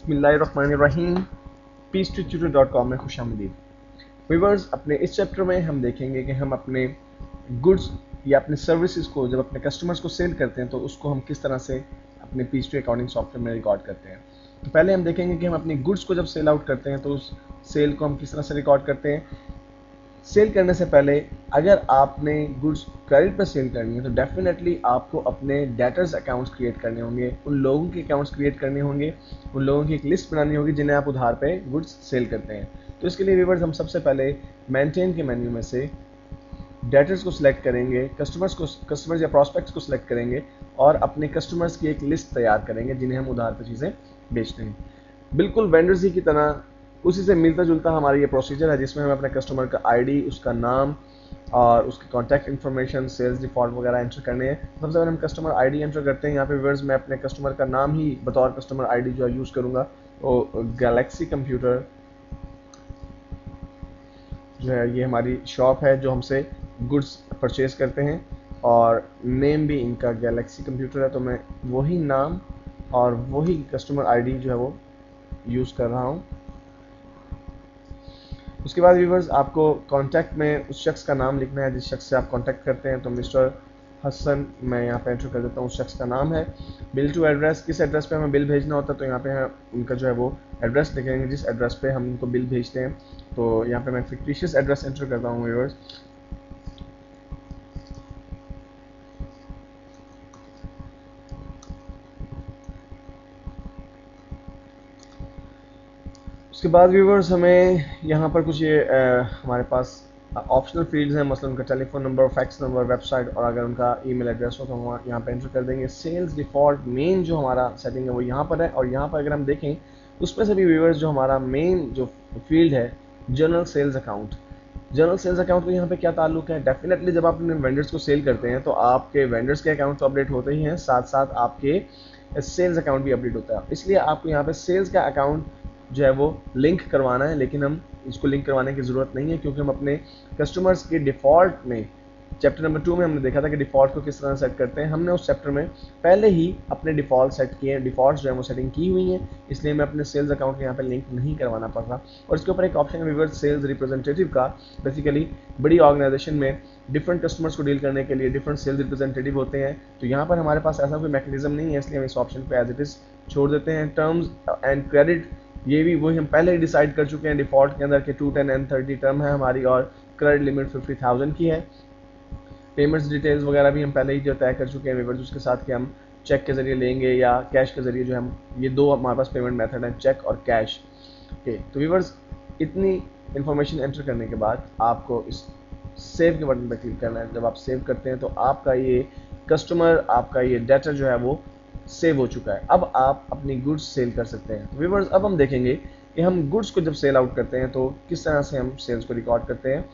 बिस्मिल्लाहिर्रहमानिर्रहीम। peace2tutor.com में खुशामदीद। Viewers, अपने इस चैप्टर में हम देखेंगे कि हम अपने गुड्स या अपने सर्विसेज को जब अपने कस्टमर्स को सेल करते हैं तो उसको हम किस तरह से अपने पीस2 अकाउंटिंग सॉफ्टवेयर में रिकॉर्ड करते हैं। तो पहले हम देखेंगे कि हम अपनी गुड्स को जब सेल आउट करते हैं तो उस सेल को हम किस तरह से रिकॉर्ड करते हैं। सेल करने से पहले अगर आपने गुड्स क्रेडिट पर सेल करनी है तो डेफिनेटली आपको अपने डेटर्स अकाउंट्स क्रिएट करने होंगे, उन लोगों के अकाउंट्स क्रिएट करने होंगे, उन लोगों की एक लिस्ट बनानी होगी जिन्हें आप उधार पे गुड्स सेल करते हैं। तो इसके लिए व्यूअर्स हम सबसे पहले मेंटेन के मेन्यू में से डेटर्स को सिलेक्ट करेंगे, कस्टमर्स या प्रॉस्पेक्ट्स को सिलेक्ट करेंगे और अपने कस्टमर्स की एक लिस्ट तैयार करेंगे जिन्हें हम उधार पर चीज़ें बेचते हैं। बिल्कुल वेंडर्स ही की तरह उसी से मिलता जुलता हमारा ये प्रोसीजर है जिसमें हमें अपने कस्टमर का आईडी, उसका नाम और उसकी कॉन्टैक्ट इन्फॉर्मेशन, सेल्स डिफॉल्ट वगैरह एंटर करने हैं। सबसे पहले हम कस्टमर आईडी एंटर करते हैं। यहाँ पे व्यूअर्स मैं अपने कस्टमर का नाम ही बतौर कस्टमर आईडी जो है यूज़ करूँगा। तो गैलेक्सी कंप्यूटर जो है ये हमारी शॉप है जो हमसे गुड्स परचेज करते हैं और नेम भी इनका गैलेक्सी कंप्यूटर है, तो मैं वही नाम और वही कस्टमर आईडी जो है वो यूज़ कर रहा हूँ। उसके बाद व्यूवर्स आपको कांटेक्ट में उस शख्स का नाम लिखना है जिस शख्स से आप कांटेक्ट करते हैं। तो मिस्टर हसन मैं यहाँ पे एंटर कर देता हूँ, उस शख्स का नाम है। बिल टू एड्रेस, किस एड्रेस पे हमें बिल भेजना होता है तो यहाँ पे उनका जो है वो एड्रेस लिखेंगे जिस एड्रेस पे हम उनको बिल भेजते हैं। तो यहाँ पे मैं फिक्टिशियस एड्रेस एंटर करता हूँ व्यूवर्स। उसके बाद व्यूवर्स हमें यहाँ पर कुछ ये हमारे पास ऑप्शनल फील्ड्स हैं, मसलन उनका telephone number, fax number, website और अगर उनका ईमेल एड्रेस हो तो हम यहाँ पे एंटर कर देंगे। सेल्स डिफ़ॉल्ट मेन जो हमारा सेटिंग है वो यहाँ पर है और यहाँ पर अगर हम देखें उसमें से भी व्यूवर्स जो हमारा मेन जो फील्ड है general sales account. General sales account को यहाँ पे क्या ताल्लुक है? डेफिनेटली जब आप अपने वेंडर्स को सेल करते हैं तो आपके वेंडर्स के अकाउंट तो अपडेट होते ही हैं, साथ साथ आपके सेल्स अकाउंट भी अपडेट होता है। इसलिए आपको यहाँ पे सेल्स का अकाउंट जो है वो लिंक करवाना है, लेकिन हम इसको लिंक करवाने की ज़रूरत नहीं है क्योंकि हम अपने कस्टमर्स के डिफ़ॉल्ट में चैप्टर नंबर 2 में हमने देखा था कि डिफ़ॉल्ट को किस तरह सेट करते हैं। हमने उस चैप्टर में पहले ही अपने डिफ़ॉल्ट सेट किए हैं, डिफ़ॉल्ट जो है वो सेटिंग की हुई हैं, इसलिए मैं अपने सेल्स अकाउंट यहाँ पे लिंक नहीं करवाना पड़ रहा। और इसके ऊपर एक ऑप्शन है व्यूअर्स सेल्स रिप्रेजेंटेटिव का। बेसिकली बड़ी ऑर्गेनाइजेशन में डिफरेंट कस्टमर्स को डील करने के लिए डिफरेंट सेल्स रिप्रेजेंटेटिव होते हैं, तो यहाँ पर हमारे पास ऐसा कोई मैकेनिज्म नहीं है, इसलिए हम इस ऑप्शन पर एज इट इज़ छोड़ देते हैं। टर्म्स एंड क्रेडिट ये भी वही हम पहले ही डिसाइड कर चुके हैं डिफ़ॉल्ट के अंदर कि 2, 10 एंड 30 टर्म है हमारी और क्रेडिट लिमिट 50,000 की है। पेमेंट्स डिटेल्स वगैरह भी हम पहले ही जो तय कर चुके हैं व्यूअर्स, उसके साथ कि हम चेक के ज़रिए लेंगे या कैश के ज़रिए, जो हम ये दो हमारे पास पेमेंट मेथड हैं, चेक और कैश के। तो व्यूअर्स इतनी इन्फॉर्मेशन एंटर करने के बाद आपको इस सेव के बटन पर क्लिक करना है। जब आप सेव करते हैं तो आपका ये कस्टमर, आपका ये डेटा जो है वो सेव हो चुका है। अब आप अपनी गुड्स सेल कर सकते हैं। व्यूअर्स अब हम देखेंगे कि हम गुड्स को जब सेल आउट करते हैं तो किस तरह से हम सेल्स को रिकॉर्ड करते हैं।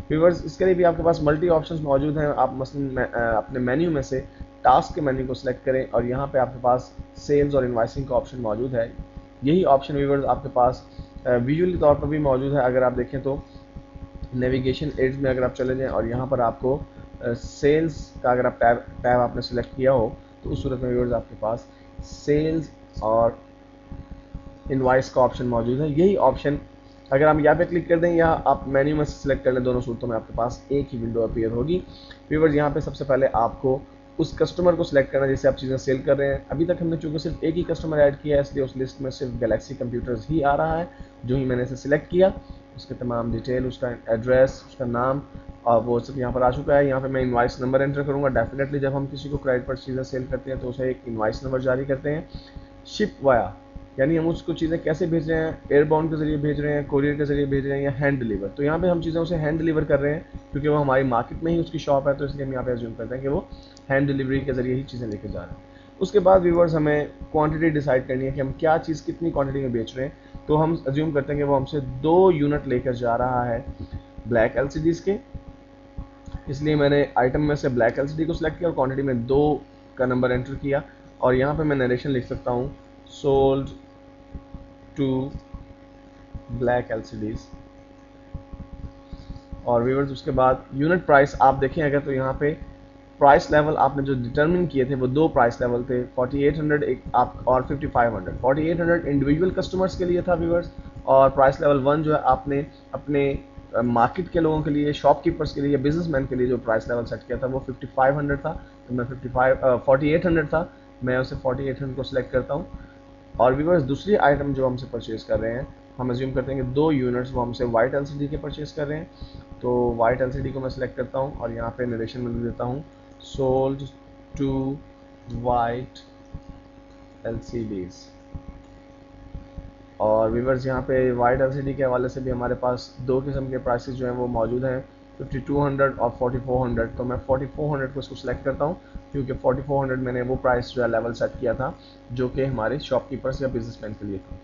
व्यूअर्स इसके लिए भी आपके पास मल्टी ऑप्शंस मौजूद हैं। आप मसलन अपने मेन्यू में से टास्क के मेन्यू को सिलेक्ट करें और यहाँ पे आपके पास सेल्स और इनवाइसिंग का ऑप्शन मौजूद है। यही ऑप्शन व्यूअर्स आपके पास विजुअली तौर पर भी मौजूद है। अगर आप देखें तो नेविगेशन एड्स में अगर आप चले जाएँ और यहाँ पर आपको सेल्स का अगर आप टैब आपने सेलेक्ट किया हो तो उस सूरत में व्यूअर्स आपके पास सेल्स और इनवाइस का ऑप्शन मौजूद है। यही ऑप्शन अगर हम यहाँ पे क्लिक कर दें या आप मेन्यू में से सिलेक्ट कर लें, दोनों सूरतों में आपके पास एक ही विंडो अपीयर होगी। व्यूअर्स यहाँ पे सबसे पहले आपको उस कस्टमर को सिलेक्ट करना है जिससे आप चीज़ें सेल कर रहे हैं। अभी तक हमने चूँकि सिर्फ एक ही कस्टमर ऐड किया है इसलिए उस लिस्ट में सिर्फ गैलेक्सी कंप्यूटर्स ही आ रहा है। जो ही मैंने इसे सिलेक्ट किया उसके तमाम डिटेल, उसका एड्रेस, उसका नाम और वो सब यहाँ पर आ चुका है। यहाँ पे मैं इनवाइस नंबर एंटर करूँगा। डेफिनेटली जब हम किसी को क्रेडिट पर चीज़ें सेल करते हैं तो उसे एक इनवाइस नंबर जारी करते हैं। शिप वाया यानी हम उसको चीज़ें कैसे भेज रहे हैं, एयरबाउंड के ज़रिए भेज रहे हैं, कोरियर के ज़रिए भेज रहे हैं या हैंड डिलीवर। तो यहाँ पे हम चीज़ें उसे हैंड डिलीवर कर रहे हैं क्योंकि वो हमारी मार्केट में ही उसकी शॉप है, तो इसलिए हम यहाँ पे अज्यूम करते हैं कि वो हैंड डिलीवरी के ज़रिए ही चीज़ें लेकर जा रहे हैं। उसके बाद व्यूअर्स हमें क्वांटिटी डिसाइड करनी है कि हम क्या चीज़ कितनी क्वांटिटी में बेच रहे हैं। तो हम अज्यूम करते हैं कि वो हमसे 2 यूनिट लेकर जा रहा है ब्लैक LCDs के, इसलिए मैंने आइटम में से ब्लैक LCD को सिलेक्ट किया और क्वांटिटी में 2 का नंबर एंटर किया और यहाँ पे मैं नरेशन लिख सकता हूँ सोल्ड टू ब्लैक LCDs। और व्यूअर्स उसके बाद यूनिट प्राइस आप देखें अगर तो यहाँ पे प्राइस लेवल आपने जो डिटरमिन किए थे वो दो प्राइस लेवल थे, 4800 एक आप और 5500। 4800 इंडिविजुअल कस्टमर्स के लिए था व्यूअर्स, और प्राइस लेवल 1 जो है आपने अपने मार्केट के लोगों के लिए, शॉपकीपर्स के लिए, बिजनेसमैन के लिए जो प्राइस लेवल सेट किया था वो 5500 था। तो मैं 4800 था, मैं उसे 4800 को सिलेक्ट करता हूँ। और व्यूअर्स दूसरी आइटम जो हमसे परचेज कर रहे हैं, हम अज्यूम करते हैं कि 2 यूनिट्स वो हमसे वाइट एलसीडी के परचेज कर रहे हैं, तो वाइट एलसीडी को मैं सिलेक्ट करता हूँ और यहाँ पे नरेशन में लिख देता हूँ सोल्ड टू वाइट एलसीडीज। और व्यूअर्स यहाँ पे वाइट एलसीडी के हवाले से भी हमारे पास दो किस्म के प्राइसेस जो हैं वो मौजूद हैं, 5200 और 4400। तो मैं 4400 को इसको सिलेक्ट करता हूँ क्योंकि 4400 मैंने वो प्राइस जो है लेवल सेट किया था जो कि हमारे शॉपकीपर्स या बिजनेसमैन के लिए था।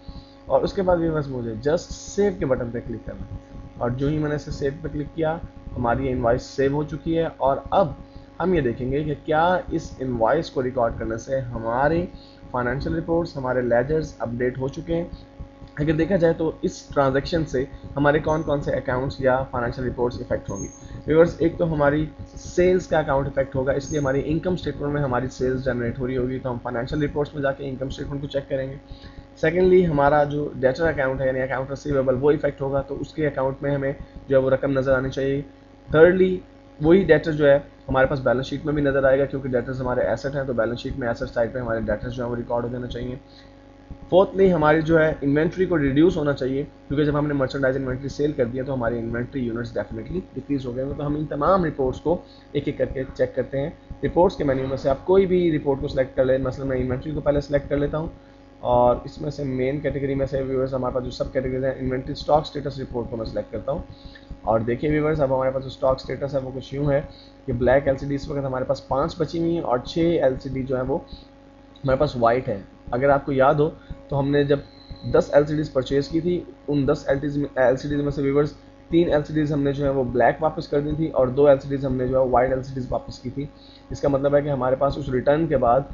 और उसके बाद व्यूअर्स मुझे जस्ट सेव के बटन पे क्लिक करना है, और जो ही मैंने इसे सेव पे क्लिक किया हमारी ये इनवॉइस सेव हो चुकी है। और अब हम ये देखेंगे कि क्या इस इनवॉइस को रिकॉर्ड करने से हमारे फाइनेंशियल रिपोर्ट्स, हमारे लेजर्स अपडेट हो चुके हैं। अगर देखा जाए तो इस ट्रांजैक्शन से हमारे कौन कौन से अकाउंट्स या फाइनेंशियल रिपोर्ट्स इफेक्ट होंगी। व्यूअर्स एक तो हमारी सेल्स का अकाउंट इफेक्ट होगा, इसलिए हमारी इनकम स्टेटमेंट में हमारी सेल्स जनरेट हो रही होगी, तो हम फाइनेंशियल रिपोर्ट्स में जाके इनकम स्टेटमेंट को चेक करेंगे। सेकेंडली हमारा जो डेटर अकाउंट है यानी अकाउंट रिसीवेबल वो इफेक्ट होगा, तो उसके अकाउंट में हमें जो है वो रकम नज़र आनी चाहिए। थर्डली वही डेटर जो है हमारे पास बैलेंस शीट में भी नज़र आएगा, क्योंकि डेटर्स हमारे एसेट हैं तो बैलेंस शीट में एसेट साइड पे हमारे डेटर्स जो है वो रिकॉर्ड हो जाना चाहिए। फोर्थली हमारी जो है इन्वेंट्री को रिड्यूस होना चाहिए, क्योंकि जब हमने मर्चेंडाइज इन्वेंट्री सेल कर दिया तो हमारी इन्वेंट्री यूनिट्स डेफिनेटली डिक्रीज हो गए। तो हम इन तमाम रिपोर्ट्स को एक एक करके चेक करते हैं। रिपोर्ट्स के मेन्यू में से आप कोई भी रिपोर्ट को सिलेक्ट कर लें, मसलन मैं इन्वेंट्री को पहले सिलेक्ट कर लेता हूँ, और इसमें से मेन कैटेगरी में से व्यूअर्स हमारे पास जो सब कैटेगरीज हैं, इन्वेंट्री स्टॉक स्टेटस रिपोर्ट को मैं सिलेक्ट करता हूँ। और देखिए व्यूअर्स अब हमारे पास जो स्टॉक स्टेटस है वो कुछ यूँ है कि ब्लैक एलसीडी इस वक्त हमारे पास 5 बची हुई हैं और 6 एलसीडी जो है वो हमारे पास वाइट है। अगर आपको याद हो तो हमने जब 10 एलसीडीज परचेज की थी, उन 10 एलसीडीज में से व्यूअर्स 3 एलसीडीज हमने जो है वो ब्लैक वापस कर दी थी और 2 एलसीडीज हमने जो है वाइट एलसीडीज वापस की थी। इसका मतलब है कि हमारे पास उस रिटर्न के बाद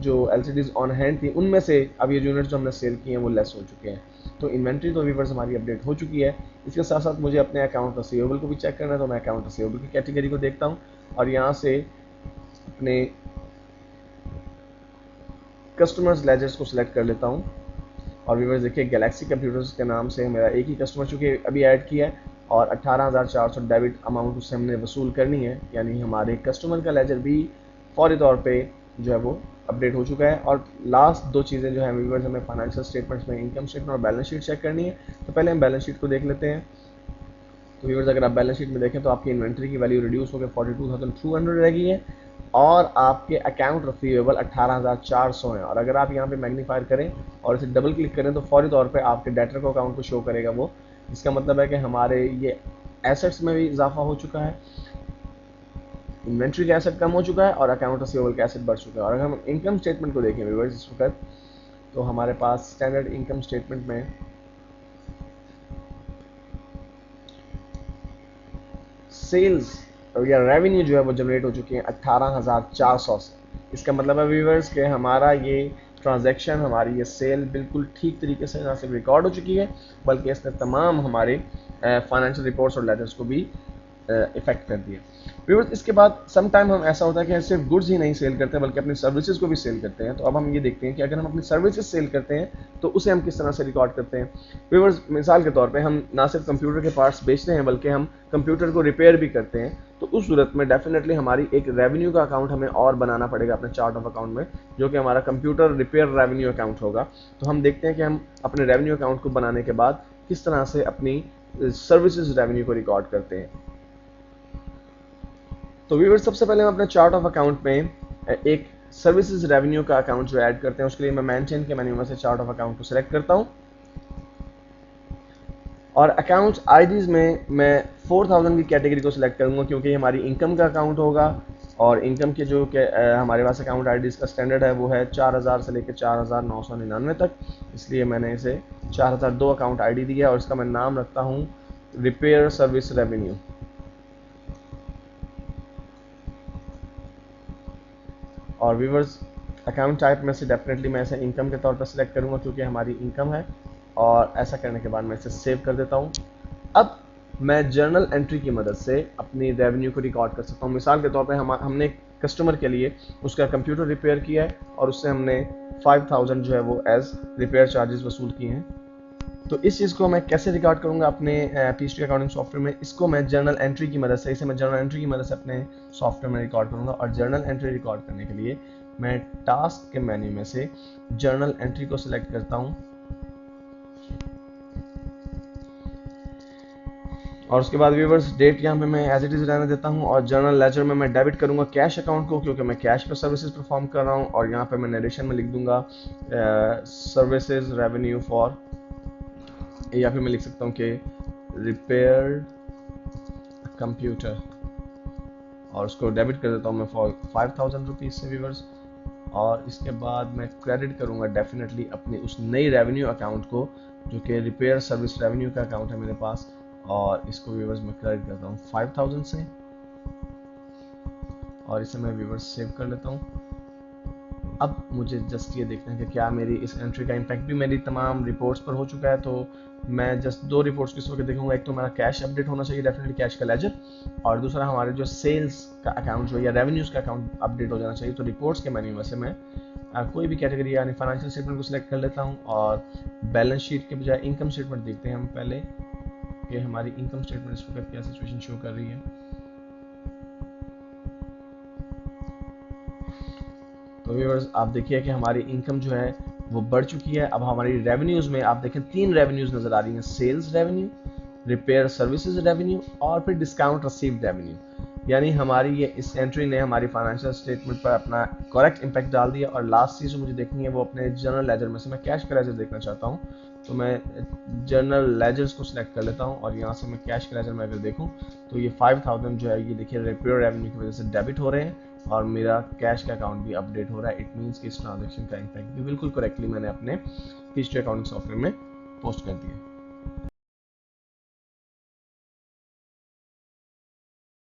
जो एलसीडीज ऑन हैंड थी उनमें से अब ये यूनिट जो हमने सेल किए हैं वो लेस हो चुके हैं। तो इन्वेंट्री तो व्यूअर्स हमारी अपडेट हो चुकी है। इसके साथ साथ मुझे अपने अकाउंट रिसीवेबल को भी चेक करना है, तो मैं अकाउंट रिसीवेबल की कैटेगरी को देखता हूँ और यहाँ से अपने कस्टमर्स लेजर्स को सिलेक्ट कर लेता हूँ। और व्यूअर्स देखिए गैलेक्सी कंप्यूटर्स के नाम से मेरा एक ही कस्टमर चूँकि अभी ऐड किया है और 18,400 डेबिट अमाउंट उससे हमने वसूल करनी है, यानी हमारे कस्टमर का लेजर भी फौरी तौर पे जो है वो अपडेट हो चुका है। और लास्ट दो चीज़ें जो है व्यूअर्स हमें फाइनेंशियल स्टेटमेंट्स में इनकम स्टेटमेंट और बैलेंस शीट चेक करनी है। तो पहले हम बैलेंस शीट को देख लेते हैं। तो व्यूअर्स अगर आप बैलेंस शीट में देखें तो आपकी इन्वेंट्री की वैल्यू रिड्यूस होकर 42,200 रह गई है और आपके अकाउंट रिसीवेबल 18,400 हैं। और अगर आप यहाँ पे मैग्नीफायर करें और इसे डबल क्लिक करें तो फौरी तौर पे आपके डेटर को अकाउंट को शो करेगा वो। इसका मतलब है कि हमारे ये एसेट्स में भी इजाफा हो चुका है, इन्वेंट्री का एसेट कम हो चुका है और अकाउंट रिसीवेबल का एसेट बढ़ चुका है। और अगर हम इनकम स्टेटमेंट को देखें व्यूअर्स इस वक्त, तो हमारे पास स्टैंडर्ड इनकम स्टेटमेंट में सेल्स या रेवेन्यू जो है वो जनरेट हो चुकी है 18,400 से। इसका मतलब है व्यूअर्स कि हमारा ये ट्रांजैक्शन, हमारी ये सेल बिल्कुल ठीक तरीके से ना सिर्फ रिकॉर्ड हो चुकी है बल्कि इसने तमाम हमारे फाइनेंशियल रिपोर्ट्स और लेटर्स को भी इफेक्ट कर दिया। व्यूअर्स इसके बाद सम टाइम हम ऐसा होता है कि सिर्फ गुड्स ही नहीं सेल करते बल्कि अपनी सर्विसेज को भी सेल करते हैं। तो अब हम ये देखते हैं कि अगर हम अपनी सर्विसेज सेल करते हैं तो उसे हम किस तरह से रिकॉर्ड करते हैं। व्यूअर्स मिसाल के तौर पे हम ना सिर्फ कंप्यूटर के पार्ट्स बेचते हैं बल्कि हम कंप्यूटर को रिपेयर भी करते हैं, तो उस सूरत में डेफिनेटली हमारी एक रेवेन्यू का अकाउंट हमें और बनाना पड़ेगा अपने चार्ट ऑफ अकाउंट में, जो कि हमारा कंप्यूटर रिपेयर रेवेन्यू अकाउंट होगा। तो हम देखते हैं कि हम अपने रेवेन्यू अकाउंट को बनाने के बाद किस तरह से अपनी सर्विसेज रेवेन्यू को रिकॉर्ड करते हैं। तो व्यूअर्स सबसे पहले हम अपने चार्ट ऑफ अकाउंट में एक सर्विसेज रेवेन्यू का अकाउंट जो ऐड करते हैं, उसके लिए मैं मेंशन के मेन्यू में से चार्ट ऑफ अकाउंट को सिलेक्ट करता हूं और अकाउंट आईडीज में मैं 4000 की कैटेगरी को सिलेक्ट करूंगा क्योंकि हमारी इनकम का अकाउंट होगा और इनकम के जो हमारे पास अकाउंट आईडीज का स्टैंडर्ड है वो है 4000 से लेकर 4999 तक, इसलिए मैंने इसे 4002 अकाउंट आईडी दिया और इसका मैं नाम रखता हूँ रिपेयर सर्विस रेवेन्यू। और व्यूअर्स अकाउंट टाइप में से डेफिनेटली मैं इसे इनकम के तौर पर सिलेक्ट करूंगा क्योंकि हमारी इनकम है, और ऐसा करने के बाद मैं इसे सेव कर देता हूं। अब मैं जर्नल एंट्री की मदद से अपनी रेवेन्यू को रिकॉर्ड कर सकता हूँ। मिसाल के तौर पे हमने कस्टमर के लिए उसका कंप्यूटर रिपेयर किया है और उससे हमने 5000 जो है वो एज रिपेयर चार्जेस वसूल किए हैं। तो इस चीज़ को मैं कैसे रिकॉर्ड करूंगा अपने पीएचडी अकाउंटिंग सॉफ्टवेयर में, इसको मैं जर्नल एंट्री की मदद से अपने सॉफ्टवेयर में रिकॉर्ड करूंगा। और जर्नल एंट्री रिकॉर्ड करने के लिए मैं टास्क के मेन्यू में से जर्नल एंट्री को सिलेक्ट करता हूं और उसके बाद व्यूवर्स डेट यहाँ पे मैं एज इट इज रहने देता हूँ और जर्नल लेजर में मैं डेबिट करूंगा कैश अकाउंट को, क्योंकि मैं कैश पे सर्विसेज परफॉर्म कर रहा हूँ। और यहाँ पे मैं नरेशन में लिख दूंगा सर्विसेज रेवेन्यू फॉर, या फिर मैं लिख सकता हूँ कि रिपेयर कंप्यूटर, और उसको डेबिट कर देता हूँ मैं फॉर 5000 रुपीज़ से व्यूवर्स। और इसके बाद मैं क्रेडिट करूँगा डेफिनेटली अपनी उस नई रेवेन्यू अकाउंट को, जो कि रिपेयर सर्विस रेवेन्यू का अकाउंट है मेरे पास, और इसको व्यूवर्स मैं क्रेडिट करता हूँ 5000 से। और इसे मैं व्यूवर्स सेव कर लेता हूँ। अब मुझे जस्ट ये देखना है कि क्या मेरी इस एंट्री का इम्पैक्ट भी मेरी तमाम रिपोर्ट्स पर हो चुका है। तो मैं जस्ट दो रिपोर्ट्स किस वक्त देखूंगा, एक तो मेरा कैश अपडेट होना चाहिए डेफिनेटली, कैश का लेजर, और दूसरा हमारे जो सेल्स का अकाउंट जो या रेवेन्यूज का अकाउंट अपडेट हो जाना चाहिए। तो रिपोर्ट्स के मेन्यू में से मैं कोई भी कैटेगरी यानी फाइनेंशियल स्टेटमेंट को सिलेक्ट कर लेता हूँ और बैलेंस शीट के बजाय इनकम स्टेटमेंट देखते हैं हम पहले कि हमारी इनकम स्टेटमेंट इस वक्त क्या सिचुएशन शो कर रही है। तो व्यूअर्स आप देखिए कि हमारी इनकम जो है वो बढ़ चुकी है। अब हमारी रेवेन्यूज में आप देखें 3 रेवेन्यूज नजर आ रही हैं, sales revenue, repair services revenue और फिर डिस्काउंट रिसीव्ड रेवेन्यू। यानी हमारी ये इस एंट्री ने हमारी फाइनेंशियल स्टेटमेंट पर अपना करेक्ट इंपैक्ट डाल दिया। और लास्ट चीज़ मुझे देखनी है वो अपने जर्नल लेजर में से मैं कैश का लेजर देखना चाहता हूँ। तो मैं जर्नल लेजर्स को सिलेक्ट कर लेता हूँ और यहाँ से मैं कैश का लेजर में अगर देखूँ तो ये 5000 जो है ये देखिए रिपेयर रेवेन्यू की वजह से डेबिट हो रहे हैं और मेरा कैश का अकाउंट भी अपडेट हो रहा है। इट मीन्स कि इस ट्रांजेक्शन का इम्पैक्ट भी बिल्कुल करेक्टली मैंने अपने पीएचडी अकाउंटिंग सॉफ्टवेयर में पोस्ट कर दिया।